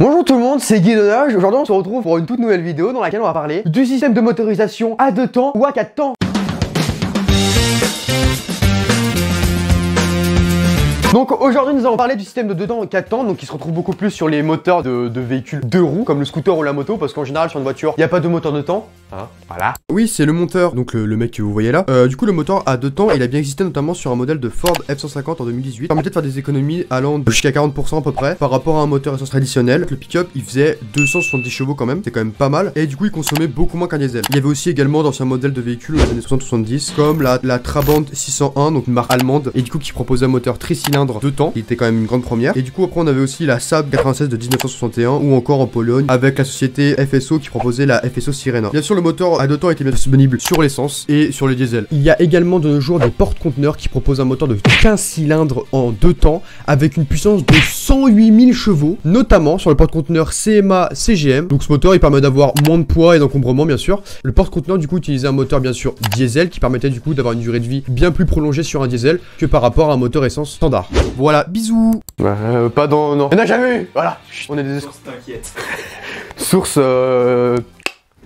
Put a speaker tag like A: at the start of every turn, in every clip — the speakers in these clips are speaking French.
A: Bonjour tout le monde, c'est Guy Donage. Aujourd'hui on se retrouve pour une toute nouvelle vidéo dans laquelle on va parler du système de motorisation à 2 temps ou à 4 temps. Donc aujourd'hui nous allons parler du système de 2 temps et 4 temps, donc qui se retrouve beaucoup plus sur les moteurs de véhicules 2 roues, comme le scooter ou la moto, parce qu'en général sur une voiture, il n'y a pas de moteur de temps. Hein, voilà. Oui, c'est le monteur, donc le mec que vous voyez là. Du coup, le moteur à 2 temps, il a bien existé notamment sur un modèle de Ford F-150 en 2018. Il permettait de faire des économies allant jusqu'à 40% à peu près par rapport à un moteur essence traditionnel. Le pick-up, il faisait 270 chevaux quand même, c'est quand même pas mal. Et du coup, il consommait beaucoup moins qu'un diesel. Il y avait aussi également d'anciens modèles de véhicules aux années 60-70, comme la Trabant 601, donc une marque allemande, et du coup qui proposait un moteur tricylindre 2 temps, qui était quand même une grande première. Et du coup, après, on avait aussi la Saab 96 de 1961, ou encore en Pologne, avec la société FSO qui proposait la FSO Sirena. Bien sûr, le moteur à 2 temps était bien disponible sur l'essence et sur le diesel. Il y a également de nos jours des porte-conteneurs qui proposent un moteur de 15 cylindres en 2 temps avec une puissance de 108 000 chevaux, notamment sur le porte-conteneur CMA CGM. Donc ce moteur il permet d'avoir moins de poids et d'encombrement bien sûr. Le porte-conteneur du coup utilisait un moteur bien sûr diesel qui permettait du coup d'avoir une durée de vie bien plus prolongée sur un diesel que par rapport à un moteur essence standard. Voilà, bisous. Pas dans... non. Il n'y en a jamais eu. Voilà. On est des...
B: Source t'inquiète.
A: Source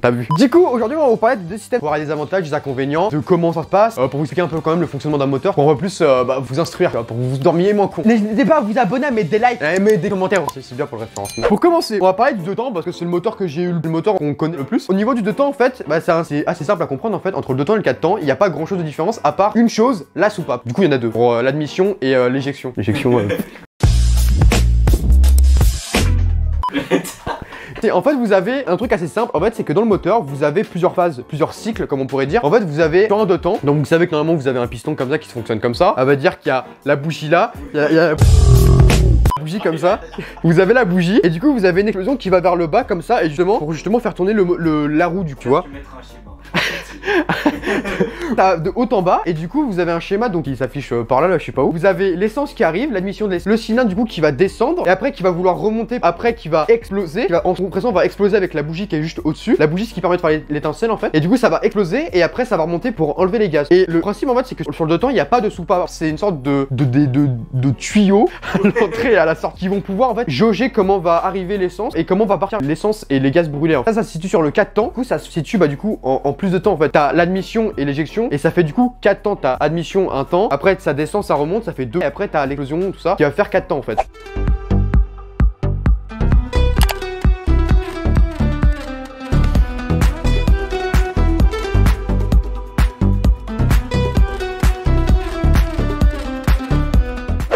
A: T'as vu. Du coup, aujourd'hui, on va vous parler de deux systèmes. Voir les avantages, les inconvénients, de comment ça se passe, pour vous expliquer un peu quand même le fonctionnement d'un moteur, pour en plus vous instruire, pour que vous dormiez moins con. N'hésitez pas à vous abonner, à mettre des likes, à mettre des commentaires aussi, c'est bien pour le référencement. Pour commencer, on va parler du 2 temps parce que c'est le moteur que j'ai eu, le moteur qu'on connaît le plus. Au niveau du 2 temps, en fait, c'est assez simple à comprendre en fait. Entre le 2 temps et le 4 temps, il n'y a pas grand chose de différence à part une chose, la soupape. Du coup, il y en a deux, pour l'admission et l'éjection. L'éjection. En fait, vous avez un truc assez simple. En fait, c'est que dans le moteur, vous avez plusieurs phases, plusieurs cycles, comme on pourrait dire. En fait, vous avez un 2 temps. Donc, vous savez que normalement, vous avez un piston comme ça qui fonctionne comme ça. Ça veut dire qu'il y a la bougie là, il y a la bougie comme ça. Vous avez la bougie et du coup, vous avez une explosion qui va vers le bas comme ça et justement pour faire tourner la roue du coup. Tu vois. De haut en bas et du coup vous avez un schéma donc qui s'affiche par là, je sais pas où. Vous avez l'essence qui arrive, l'admission de l'essence, le cylindre du coup qui va descendre et après qui va vouloir remonter, après qui va exploser, en compression va exploser avec la bougie qui est juste au-dessus, la bougie ce qui permet de faire l'étincelle en fait, et du coup ça va exploser et après ça va remonter pour enlever les gaz. Et le principe en fait c'est que sur le 2 temps il n'y a pas de soupape, c'est une sorte de tuyaux à l'entrée et à la sortie qui vont pouvoir en fait jauger comment va arriver l'essence et comment va partir l'essence et les gaz brûlés. Ça se situe sur le 4 temps, du coup ça se situe du coup en plus de temps en fait. T'as l'admission et l'éjection et ça fait du coup 4 temps. T'as admission 1 temps, après ça descend, ça remonte, ça fait 2 et après t'as l'explosion, tout ça qui va faire 4 temps en fait.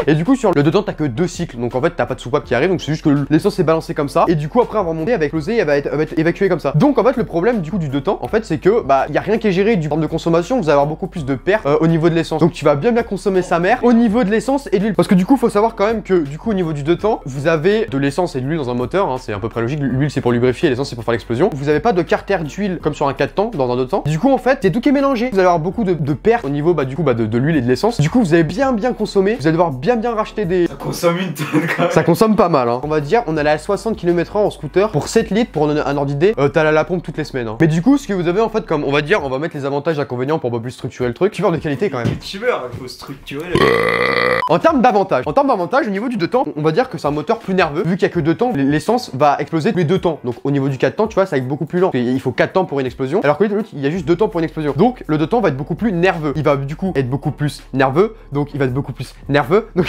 A: Et du coup sur le 2 temps t'as que 2 cycles, donc en fait t'as pas de soupape qui arrive, donc c'est juste que l'essence est balancée comme ça, et du coup après elle va remonter, elle va exploser, elle va être évacuée comme ça. Donc en fait le problème du coup du 2 temps, en fait c'est que y a rien qui est géré du forme de consommation, vous allez avoir beaucoup plus de pertes au niveau de l'essence. Donc tu vas bien consommer sa mère au niveau de l'essence et de l'huile. Parce que du coup faut savoir quand même que du coup au niveau du 2 temps, vous avez de l'essence et de l'huile dans un moteur, hein, c'est à peu près logique, l'huile c'est pour lubrifier, l'essence c'est pour faire l'explosion. Vous avez pas de carter d'huile comme sur un 4 temps dans un 2 temps. Du coup en fait c'est tout qui est mélangé, vous allez avoir beaucoup de pertes au niveau de l'huile et de l'essence. Du coup vous allez bien consommer, vous allez devoir bien racheter des...
B: Ça consomme une tonne quand même.
A: Ça consomme pas mal hein. On va dire on allait à 60 km/h en scooter pour 7 litres pour un ordre d'idée, t'as la pompe toutes les semaines hein. Mais du coup ce que vous avez en fait comme on va dire, on va mettre les avantages et inconvénients pour un peu plus structurer le truc. Tubeur de qualité quand même.
B: Tubeur, il faut structurer
A: En termes d'avantages, au niveau du 2 temps, on va dire que c'est un moteur plus nerveux. Vu qu'il y a que 2 temps, l'essence va exploser tous les 2 temps. Donc au niveau du 4 temps, tu vois, ça va être beaucoup plus lent. Il faut 4 temps pour une explosion. Alors que l'autre, il y a juste 2 temps pour une explosion. Donc le 2 temps va être beaucoup plus nerveux. Il va du coup être beaucoup plus nerveux. Donc il va être beaucoup plus nerveux. Donc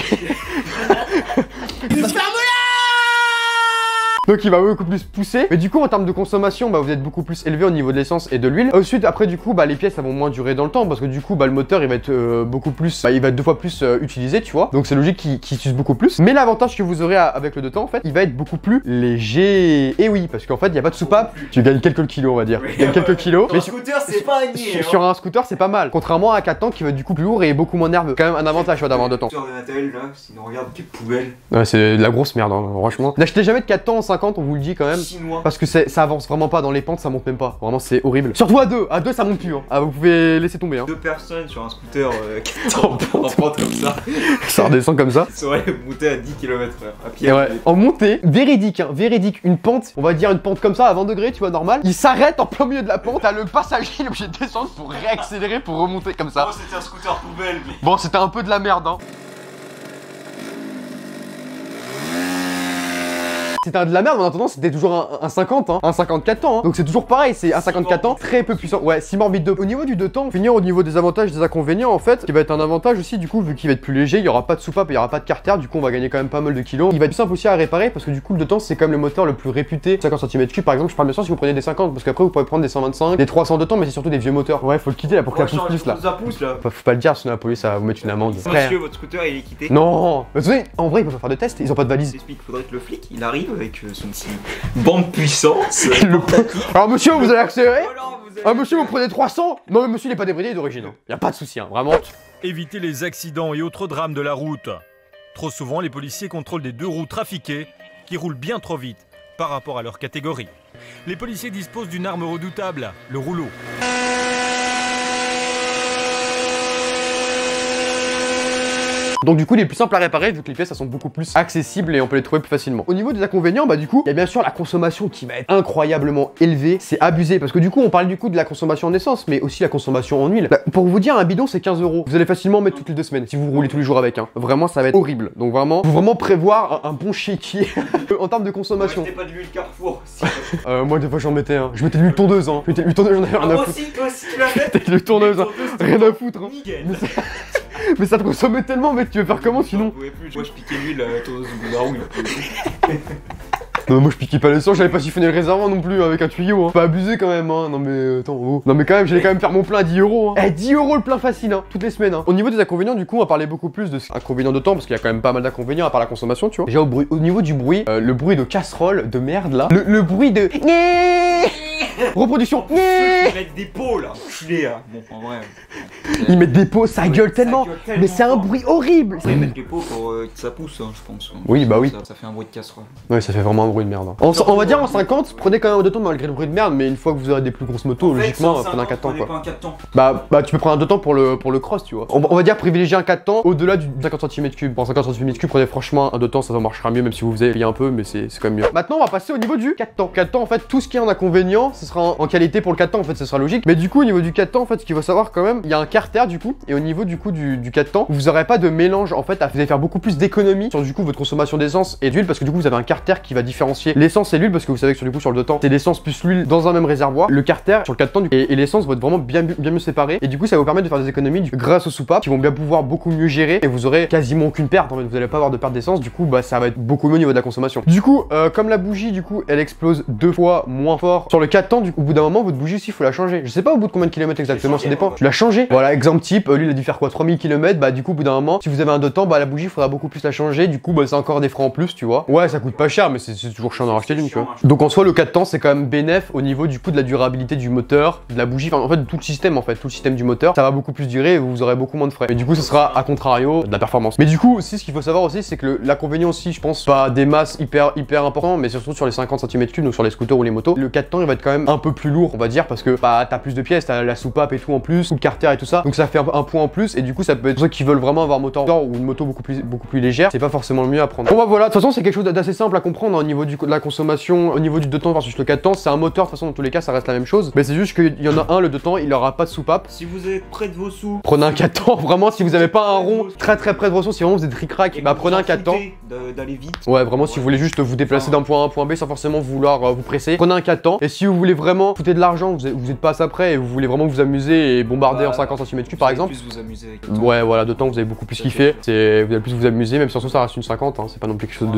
A: donc il va beaucoup plus pousser, mais du coup en termes de consommation, vous êtes beaucoup plus élevé au niveau de l'essence et de l'huile. Ensuite après du coup les pièces elles vont moins durer dans le temps parce que du coup le moteur il va être beaucoup plus, il va être 2 fois plus utilisé, tu vois. Donc c'est logique qu'il s'use beaucoup plus. Mais l'avantage que vous aurez avec le 2 temps en fait, il va être beaucoup plus léger. Et oui, parce qu'en fait il n'y a pas de soupape, tu gagnes quelques kilos on va dire. Tu gagnes quelques kilos.
B: Mais sur un scooter c'est pas niais.
A: Sur un scooter c'est pas mal. Contrairement à un 4 temps qui va être du coup plus lourd et beaucoup moins nerveux. Quand même un avantage d'avoir un 2 temps.
B: Sur le Natal là, sinon regarde quelle poubelle.
A: Ouais c'est de la grosse merde hein, franchement. N'achetez jamais de 4 temps en 50, on vous le dit quand même.
B: Chinois.
A: Parce que ça avance vraiment pas dans les pentes, ça monte même pas. Vraiment c'est horrible. Surtout à 2 ça monte plus hein. Ah vous pouvez laisser tomber hein.
B: 2 personnes sur un scooter en pente comme ça.
A: Ça redescend comme ça.
B: Ça aurait monté à 10 km/h à pied.
A: Ouais. En montée, véridique hein, véridique. Une pente, on va dire une pente comme ça à 20 degrés, tu vois, normal. Il s'arrête en plein milieu de la pente, t'as le passager, il est obligé de descendre pour réaccélérer, pour remonter comme ça.
B: Bon c'était un scooter poubelle mais...
A: Bon c'était un peu de la merde hein. C'était de la merde, mais en attendant, c'était toujours un 50, hein. Un 54 ans, hein. Donc c'est toujours pareil, c'est un 54 ans, très peu puissant. Ouais, 6 morts vite 2. Au niveau du 2 temps, finir au niveau des avantages et des inconvénients, en fait, qui va être un avantage aussi, du coup, vu qu'il va être plus léger, il y aura pas de soupape, il y aura pas de carter, du coup, on va gagner quand même pas mal de kilos. Il va être plus simple aussi à réparer, parce que du coup, le 2 temps, c'est quand même le moteur le plus réputé. 50 cm3, par exemple, je parle bien sûr si vous prenez des 50, parce qu'après, vous pourrez prendre des 125, des 300 de temps, mais c'est surtout des vieux moteurs. Ouais, faut le quitter là pour que la pousse plus là. Faut pas le dire, sinon la police va vous mettre une amende.
B: Monsieur, votre scooter il est quitté.
A: Non, mais vous savez, en vrai, ils peuvent pas faire de test, ils ont pas de valise.
B: Il faudrait que le flic il arrive avec son petit banc de puissance.
A: Alors monsieur, vous allez accélérer? Ah monsieur, vous prenez 300? Non mais monsieur, il est pas débridé d'origine. Y a pas de souci, hein, vraiment.
C: Éviter les accidents et autres drames de la route. Trop souvent, les policiers contrôlent des deux roues trafiquées qui roulent bien trop vite par rapport à leur catégorie. Les policiers disposent d'une arme redoutable, le rouleau.
A: Donc du coup, il est plus simple à réparer vu que les pièces elles sont beaucoup plus accessibles et on peut les trouver plus facilement. Au niveau des inconvénients, bah du coup, il y a bien sûr la consommation qui va être incroyablement élevée. C'est abusé parce que du coup, on parle du coup de la consommation en essence, mais aussi la consommation en huile. Bah, pour vous dire, un bidon c'est 15 €. Vous allez facilement mettre toutes les 2 semaines si vous roulez tous les jours avec. Hein. Vraiment, ça va être horrible. Donc vraiment, faut vraiment prévoir un bon chéquier en termes de consommation.
B: Moi, pas de l'huile Carrefour.
A: Moi, des fois, j'en mettais. Hein. Je mettais de l'huile tondeuse. Hein. Je mettais de l'huile tondeuse, j'en avais rien à foutre.
B: Toi aussi, tu l'as fait.
A: T'as de l'huile tondeuse, hein. Rien à foutre. Hein. Mais ça te consommait tellement, mec, tu veux faire comment sinon?
B: Moi je piquais l'huile tondeuse ou la rouille.
A: Non, moi je piquais pas le sang, j'avais pas siphonné le réservoir non plus avec un tuyau, hein. Pas abusé quand même, hein. Non mais attends, oh. Non mais quand même, j'allais quand même faire mon plein à 10 €. Hein. 10 € le plein facile, hein, toutes les semaines. Hein. Au niveau des inconvénients, du coup, on va parler beaucoup plus de inconvénients de temps parce qu'il y a quand même pas mal d'inconvénients à part la consommation, tu vois. Déjà au niveau du bruit, le bruit de casserole de merde là, le bruit de reproduction.
B: Ils mettent des pots là, enculé là. Bon, en vrai.
A: Ils mettent des pots, ça gueule tellement. Mais c'est un bruit horrible.
B: Ils mettent des pots pour que ça pousse, hein, je pense.
A: Oui, bah oui.
B: Ça fait un bruit de casserole.
A: Ouais, ça fait vraiment un bruit de merde. Hein. On va dire en 50, prenez quand même un 2 temps malgré le bruit de merde, mais une fois que vous aurez des plus grosses motos, logiquement, prenez un 4 temps quoi. Bah tu peux prendre un 2 temps pour le cross, tu vois. On va dire privilégier un 4 temps au-delà du 50 cm3. Pour 50 cm3, prenez franchement un 2 temps, ça marchera mieux même si vous avez payé un peu, mais c'est quand même mieux. Maintenant, on va passer au niveau du 4 temps. 4 temps, en fait, tout ce qui est en inconvénient, ce sera en qualité pour le 4 temps, en fait, ce sera logique. Mais du coup, au niveau du 4 temps, en fait, ce qu'il faut savoir quand même, il y a un carter du coup, et au niveau du coup du 4 temps, vous aurez pas de mélange en fait, vous allez faire beaucoup plus d'économies sur du coup votre consommation d'essence et d'huile parce que du coup vous avez un carter qui va différencier l'essence et l'huile parce que vous savez que sur le 2 temps, c'est l'essence plus l'huile dans un même réservoir. Le carter sur le 4 temps et l'essence vont être vraiment bien mieux séparés et du coup ça va vous permettre de faire des économies grâce aux soupapes qui vont bien pouvoir beaucoup mieux gérer et vous aurez quasiment aucune perte en fait, vous allez pas avoir de perte d'essence, du coup bah ça va être beaucoup mieux au niveau de la consommation. Du coup comme la bougie du coup elle explose 2 fois moins fort sur le 4 temps, du coup au bout d'un moment votre bougie aussi il faut la changer. Je sais pas au bout de combien de kilomètres exactement, ça dépend. Tu l'as changé. Voilà, exemple type, lui il a dû faire quoi 3000 km, bah du coup au bout d'un moment, si vous avez un 2 temps, bah la bougie il faudra beaucoup plus la changer, du coup bah c'est encore des frais en plus, tu vois. Ouais, ça coûte pas cher mais c'est toujours chiant d'en racheter une, tu vois. Donc en soi le 4 temps c'est quand même bénéf au niveau du coup de la durabilité du moteur, de la bougie, enfin en fait de tout le système tout le système du moteur, ça va beaucoup plus durer et vous aurez beaucoup moins de frais. Mais du coup ce sera à contrario de la performance. Mais du coup aussi ce qu'il faut savoir aussi c'est que l'inconvénient aussi je pense pas des masses hyper important, mais surtout sur les 50 cm3 donc sur les scooters ou les motos, le 4 temps il va être quand même un peu plus lourd on va dire parce que bah t'as plus de pièces, t'as la soupape et tout en plus, ou le carter et tout ça, donc ça fait un point en plus et du coup ça peut être pour ceux qui veulent vraiment avoir un moteur ou une moto beaucoup plus légère, c'est pas forcément le mieux à prendre. Bon bah voilà, de toute façon c'est quelque chose d'assez simple à comprendre au niveau de la consommation, au niveau du 2 temps versus le 4 temps, c'est un moteur de toute façon dans tous les cas ça reste la même chose, mais c'est juste qu'il y en a un le 2 temps il aura pas de soupape.
B: Si vous êtes près de vos sous,
A: prenez un 4 temps, vraiment si vous avez pas un rond très près de vos sous, si vraiment vous êtes ric-rac, bah prenez un 4 temps.
B: D'aller vite.
A: Ouais vraiment si vous voulez juste vous déplacer d'un point A à un point B sans forcément vouloir vous presser, prenez un 4 temps. Et si vous voulez vraiment coûter de l'argent, vous êtes pas assez après et vous voulez vraiment vous amuser et bombarder en 50 cm3 par exemple.
B: Plus vous amuser avec
A: ouais voilà, 2 temps vous avez beaucoup plus kiffé, vous allez plus vous amuser, même si en soi ça reste une 50, hein, c'est pas non plus quelque chose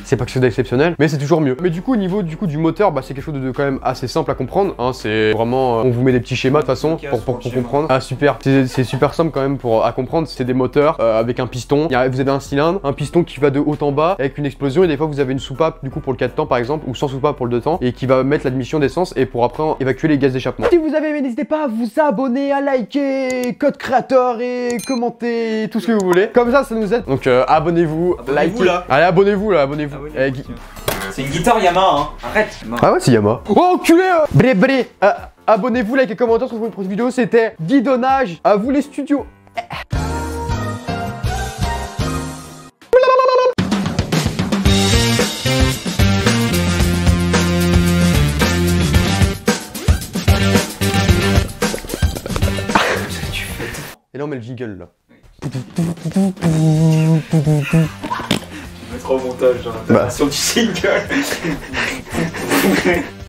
A: c'est pas quelque chose d'exceptionnel, mais c'est toujours mieux. Mais du coup au niveau du moteur, bah c'est quelque chose de quand même assez simple à comprendre, hein, c'est vraiment on vous met des petits schémas de toute façon pour comprendre. Ah super, c'est super simple quand même à comprendre, c'est des moteurs avec un piston, vous avez un cylindre, un piston qui va de haut en bas avec une explosion et des fois vous avez une soupape du coup pour le 4 temps par exemple ou sans soupape pour le 2 temps et qui va mettre l'admission d'essence et pour après évacuer les gaz d'échappement. Si vous avez aimé, n'hésitez pas à vous abonner, à liker, code créateur et commenter tout ce que vous voulez. Comme ça nous aide. Donc abonnez-vous, likez.
B: Là.
A: Allez abonnez-vous là, abonnez-vous.
B: C'est une guitare Yamaha, hein. Arrête.
A: Ah ouais c'est Yamaha. Oh enculé bré. Abonnez-vous, likez, commentaires sur une prochaine vidéo. C'était Guidonnage. À vous les studios. Et là on met le jingle là.
B: mettra au montage, hein, la version du single.